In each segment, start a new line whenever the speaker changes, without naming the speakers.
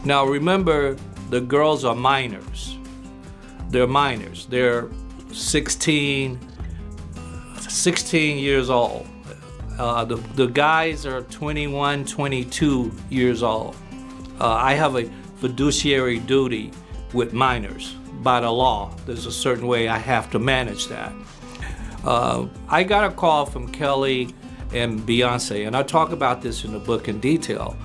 Now remember, the girls are minors. They're minors. They're 16 years old. The guys are 21, 22 years old. I have a fiduciary duty with minors by the law. There's a certain way I have to manage that. I got a call from Kelly and Beyonce, and I talk about this in the book in detail,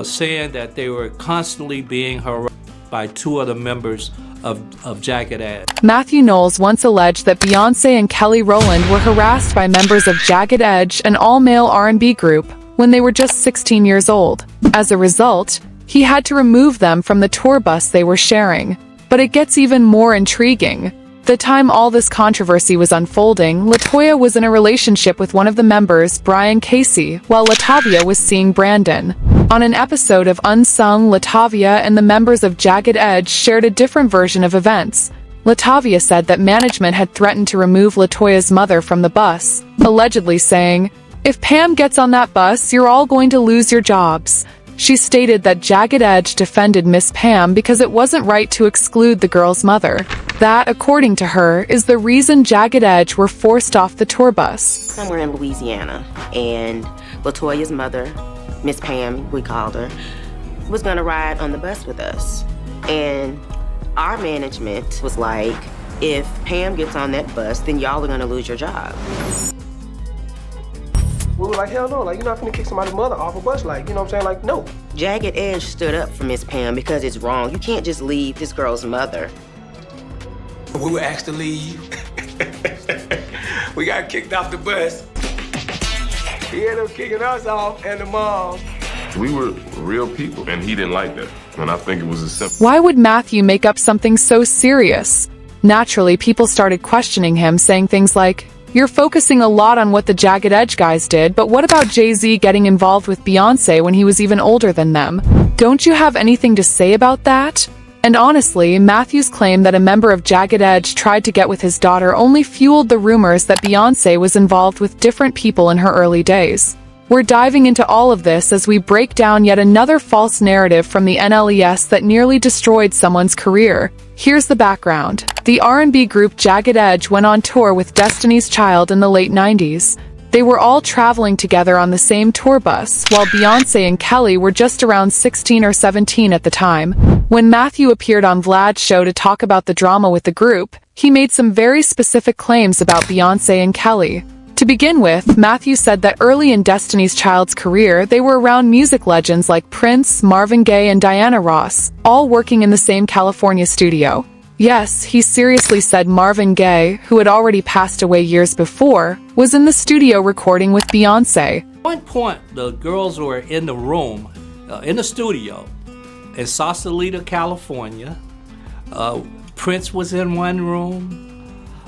saying that they were constantly being harassed by two other members of Jagged Edge.
Mathew Knowles once alleged that Beyonce and Kelly Rowland were harassed by members of Jagged Edge, an all-male R&B group, when they were just 16 years old. As a result, he had to remove them from the tour bus they were sharing. But it gets even more intriguing. The time all this controversy was unfolding, LaToya was in a relationship with one of the members, Brian Casey, while Latavia was seeing Brandon. On an episode of Unsung, Latavia and the members of Jagged Edge shared a different version of events. Latavia said that management had threatened to remove LaToya's mother from the bus, allegedly saying, "If Pam gets on that bus, you're all going to lose your jobs." She stated that Jagged Edge defended Miss Pam because it wasn't right to exclude the girl's mother. That, according to her, is the reason Jagged Edge were forced off the tour bus.
Somewhere in Louisiana, and LaToya's mother, Miss Pam, we called her, was gonna ride on the bus with us. And our management was like, if Pam gets on that bus, then y'all are gonna lose your job.
We were like, hell no, like, you're not finna kick somebody's mother off a bus, like, you know what I'm saying, like, no.
Jagged Edge stood up for Miss Pam because it's wrong. You can't just leave this girl's mother.
We were asked to leave. We got kicked off the bus. He ended up kicking us off and the mom.
We were real people, and he didn't like that. And I think it was a simple.
Why would Mathew make up something so serious? Naturally, people started questioning him, saying things like, "You're focusing a lot on what the Jagged Edge guys did, but what about Jay-Z getting involved with Beyonce when he was even older than them? Don't you have anything to say about that?" And honestly, Mathew's claim that a member of Jagged Edge tried to get with his daughter only fueled the rumors that Beyonce was involved with different people in her early days. We're diving into all of this as we break down yet another false narrative from the NLES that nearly destroyed someone's career. Here's the background. The R&B group Jagged Edge went on tour with Destiny's Child in the late 90s. They were all traveling together on the same tour bus, while Beyonce and Kelly were just around 16 or 17 at the time. When Mathew appeared on Vlad's show to talk about the drama with the group, he made some very specific claims about Beyonce and Kelly. To begin with, Mathew said that early in Destiny's Child's career, they were around music legends like Prince, Marvin Gaye, and Diana Ross, all working in the same California studio. Yes, he seriously said Marvin Gaye, who had already passed away years before, was in the studio recording with Beyonce.
At one point, the girls were in the room, in the studio, in Sausalito, California. Prince was in one room.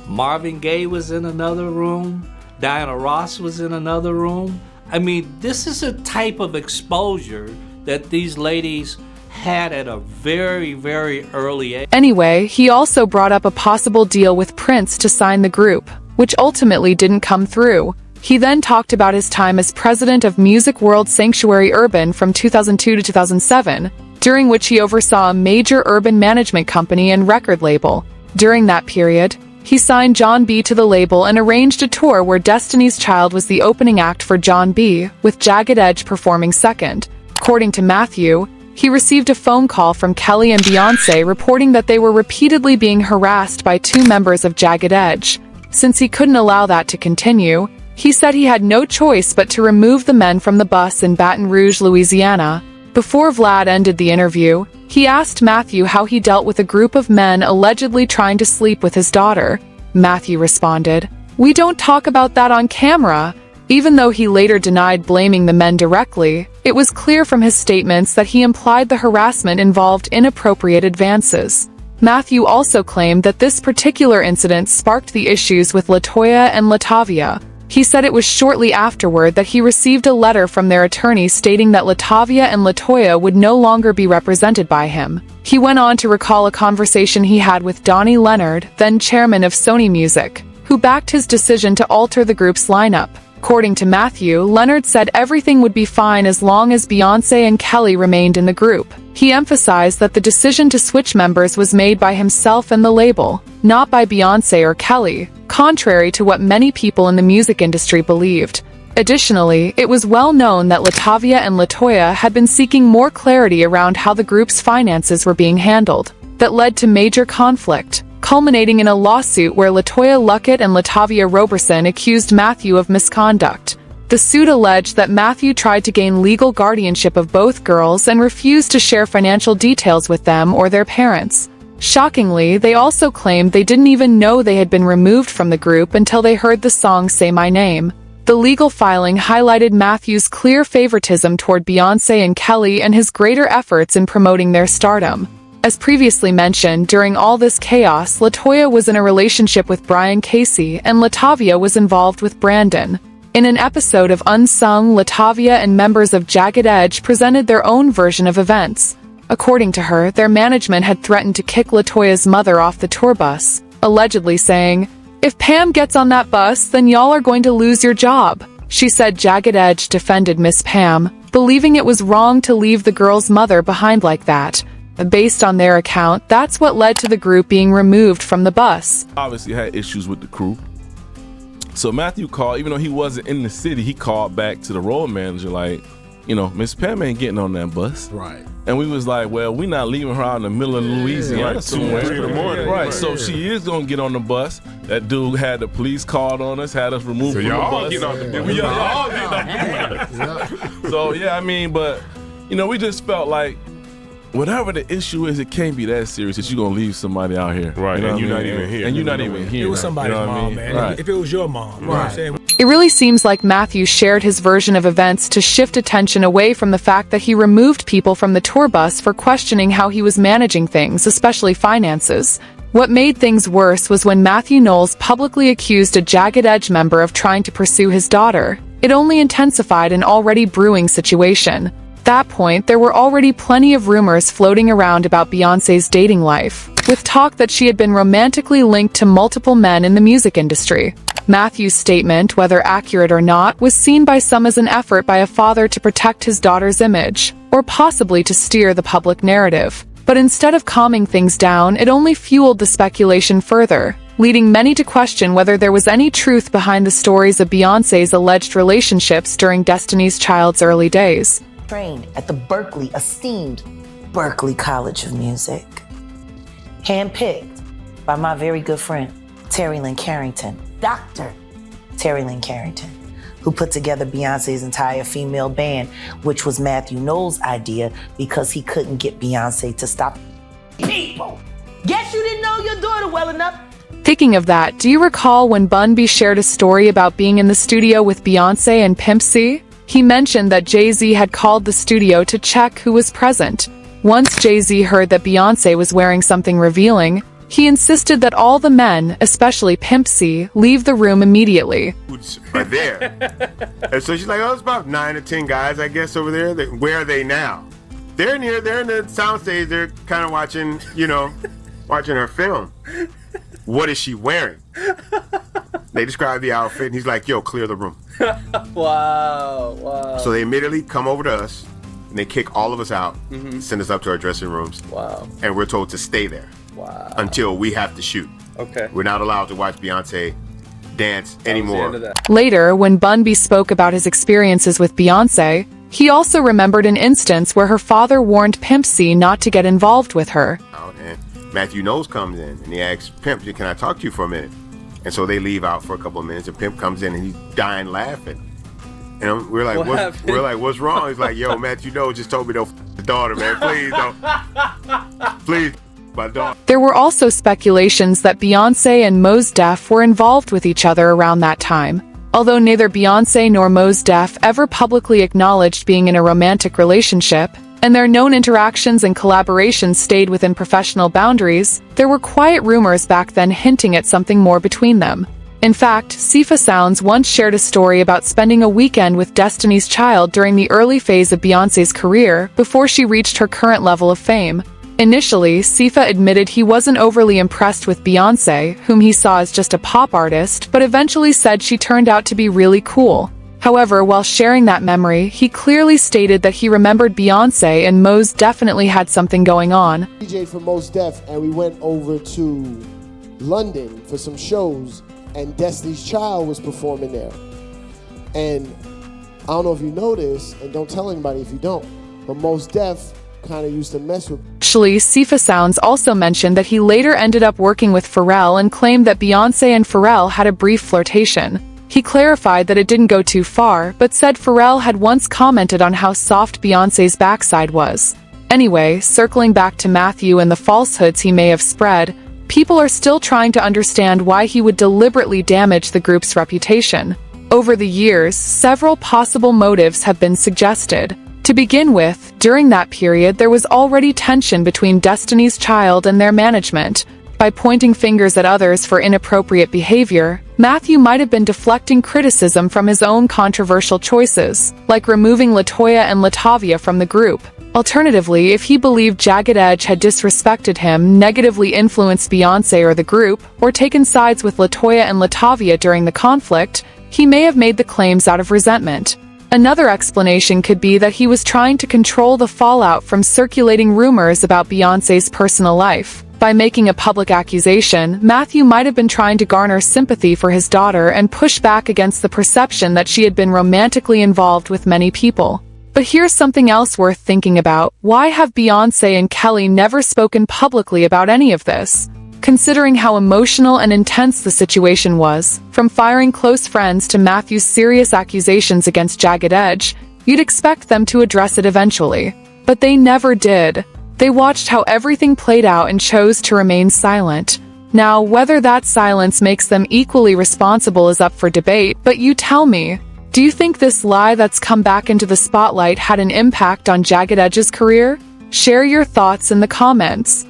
Marvin Gaye was in another room. Diana Ross was in another room. I mean, this is a type of exposure that these ladies had at a very, very early age.
Anyway, he also brought up a possible deal with Prince to sign the group, which ultimately didn't come through. He then talked about his time as president of Music World Sanctuary Urban from 2002 to 2007, during which he oversaw a major urban management company and record label. During that period, he signed John B to the label and arranged a tour where Destiny's Child was the opening act for John B, with Jagged Edge performing second. According to Mathew, he received a phone call from Kelly and Beyonce reporting that they were repeatedly being harassed by two members of Jagged Edge. Since he couldn't allow that to continue, he said he had no choice but to remove the men from the bus in Baton Rouge, Louisiana. Before Vlad ended the interview, he asked Mathew how he dealt with a group of men allegedly trying to sleep with his daughter. Mathew responded, "We don't talk about that on camera." Even though he later denied blaming the men directly, it was clear from his statements that he implied the harassment involved inappropriate advances. Mathew also claimed that this particular incident sparked the issues with LaToya and Latavia. He said it was shortly afterward that he received a letter from their attorney stating that Latavia and LaToya would no longer be represented by him. He went on to recall a conversation he had with Donnie Leonard, then chairman of Sony Music, who backed his decision to alter the group's lineup. According to Mathew, Leonard said everything would be fine as long as Beyonce and Kelly remained in the group. He emphasized that the decision to switch members was made by himself and the label, not by Beyonce or Kelly, contrary to what many people in the music industry believed. Additionally, it was well known that Latavia and LaToya had been seeking more clarity around how the group's finances were being handled. That led to major conflict, culminating in a lawsuit where LaToya Luckett and Latavia Roberson accused Mathew of misconduct. The suit alleged that Mathew tried to gain legal guardianship of both girls and refused to share financial details with them or their parents. Shockingly, they also claimed they didn't even know they had been removed from the group until they heard the song Say My Name. The legal filing highlighted Mathew's clear favoritism toward Beyonce and Kelly and his greater efforts in promoting their stardom. As previously mentioned, during all this chaos, LaToya was in a relationship with Brian Casey and Latavia was involved with Brandon. In an episode of Unsung, Latavia and members of Jagged Edge presented their own version of events. According to her, their management had threatened to kick LaToya's mother off the tour bus, allegedly saying, "If Pam gets on that bus, then y'all are going to lose your job." She said Jagged Edge defended Miss Pam, believing it was wrong to leave the girl's mother behind like that. Based on their account, that's what led to the group being removed from the bus.
Obviously had issues with the crew. So Mathew called, even though he wasn't in the city, he called back to the road manager like, Miss Pam ain't getting on that bus.
Right.
And we was like, well, we're not leaving her out in the middle of Louisiana
right,
somewhere.
2 in the morning.
Right, so she is going to get on the bus. That dude had the police called on us, had us removed from the bus.
Y'all get on the bus.
We all get on the bus. So, yeah, but, we just felt like, whatever the issue is, it can't be that serious that you're going to leave somebody out here.
Right, and you're not even here.
And you're not even here.
It was somebody's mom, man.
Right.
If it was your mom, you know what I'm saying?
It really seems like Mathew shared his version of events to shift attention away from the fact that he removed people from the tour bus for questioning how he was managing things, especially finances. What made things worse was when Mathew Knowles publicly accused a Jagged Edge member of trying to pursue his daughter. It only intensified an already brewing situation. At that point, there were already plenty of rumors floating around about Beyonce's dating life, with talk that she had been romantically linked to multiple men in the music industry. Mathew's statement, whether accurate or not, was seen by some as an effort by a father to protect his daughter's image, or possibly to steer the public narrative. But instead of calming things down, it only fueled the speculation further, leading many to question whether there was any truth behind the stories of Beyonce's alleged relationships during Destiny's Child's early days.
Trained at the esteemed Berklee College of Music. Handpicked by my very good friend, Terry Lynn Carrington, Dr. Terry Lynn Carrington, who put together Beyonce's entire female band, which was Mathew Knowles' idea because he couldn't get Beyonce to stop people. Guess you didn't know your daughter well enough.
Speaking of that, do you recall when Bun B shared a story about being in the studio with Beyonce and Pimp C? He mentioned that Jay-Z had called the studio to check who was present. Once Jay-Z heard that Beyonce was wearing something revealing, he insisted that all the men, especially Pimp C, leave the room immediately.
Right there. And so she's like, oh, it's about 9 or 10 guys, I guess, over there. Where are they now? They're in here. They're in the soundstage. They're kind of watching, watching her film. What is she wearing? They describe the outfit, and he's like, yo, clear the room.
Wow.
So they immediately come over to us, and they kick all of us out, send us up to our dressing rooms.
Wow.
And we're told to stay there.
Wow.
Until we have to shoot.
Okay.
We're not allowed to watch Beyonce dance anymore.
Later, when Bun B spoke about his experiences with Beyonce, he also remembered an instance where her father warned Pimp C not to get involved with her.
And Mathew Knowles comes in and he asks Pimp, can I talk to you for a minute? And so they leave out for a couple of minutes and Pimp comes in and he's dying laughing. And we're like, what's wrong? He's like, yo, Mathew Knowles just told me don't f the daughter, man. Please don't. Please.
There were also speculations that Beyonce and Mos Def were involved with each other around that time. Although neither Beyonce nor Mos Def ever publicly acknowledged being in a romantic relationship, and their known interactions and collaborations stayed within professional boundaries, there were quiet rumors back then hinting at something more between them. In fact, Sifa Sounds once shared a story about spending a weekend with Destiny's Child during the early phase of Beyonce's career before she reached her current level of fame. Initially, Sifa admitted he wasn't overly impressed with Beyonce, whom he saw as just a pop artist, but eventually said she turned out to be really cool. However, while sharing that memory, he clearly stated that he remembered Beyonce and Mos definitely had something going on.
DJ for Mos Def, and we went over to London for some shows, and Destiny's Child was performing there. And I don't know if you know this, and don't tell anybody if you don't, but Mos Def kind of used to mess with.
Actually, Sifa Sounds also mentioned that he later ended up working with Pharrell and claimed that Beyonce and Pharrell had a brief flirtation. He clarified that it didn't go too far, but said Pharrell had once commented on how soft Beyonce's backside was. Anyway, circling back to Mathew and the falsehoods he may have spread, people are still trying to understand why he would deliberately damage the group's reputation. Over the years, several possible motives have been suggested. To begin with, during that period there was already tension between Destiny's Child and their management. By pointing fingers at others for inappropriate behavior, Mathew might have been deflecting criticism from his own controversial choices, like removing LaToya and LaTavia from the group. Alternatively, if he believed Jagged Edge had disrespected him, negatively influenced Beyonce or the group, or taken sides with LaToya and LaTavia during the conflict, he may have made the claims out of resentment. Another explanation could be that he was trying to control the fallout from circulating rumors about Beyonce's personal life. By making a public accusation, Mathew might have been trying to garner sympathy for his daughter and push back against the perception that she had been romantically involved with many people. But here's something else worth thinking about. Why have Beyonce and Kelly never spoken publicly about any of this? Considering how emotional and intense the situation was, from firing close friends to Mathew's serious accusations against Jagged Edge, you'd expect them to address it eventually. But they never did. They watched how everything played out and chose to remain silent. Now, whether that silence makes them equally responsible is up for debate, but you tell me, do you think this lie that's come back into the spotlight had an impact on Jagged Edge's career? Share your thoughts in the comments.